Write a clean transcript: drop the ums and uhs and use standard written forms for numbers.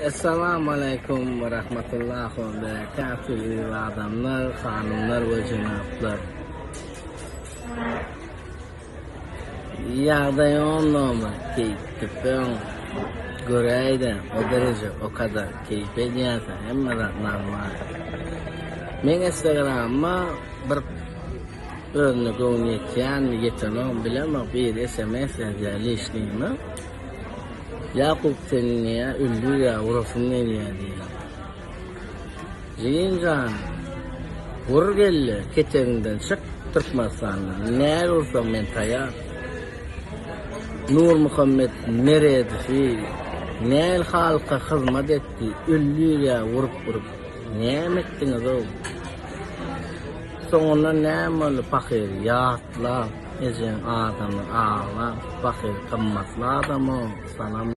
Esselamu Aleyküm ve Rahmetullahi ve Berekatühü adamlar, hanımlar ve cenaplar. Yağda olmama keyiften göreyde o derece o kadar keyif ediyorsa hem de normal. Men Instagram'a bir örnek oynayacağım, yeteneğim bilemem bir SMS yazılışlıyım. Yakup seninle ünlü ya urasın ne diye. Zincan vur geldi keçerinden çık tırpmasan ne olsa men tayar. Nur Muhammed meredi ne halka hizmet etti ünlü ya vurup ne ettiniz o. Sonra ne mal fakir yatla ezen adamı ağla fakir kımmatlı adamı sana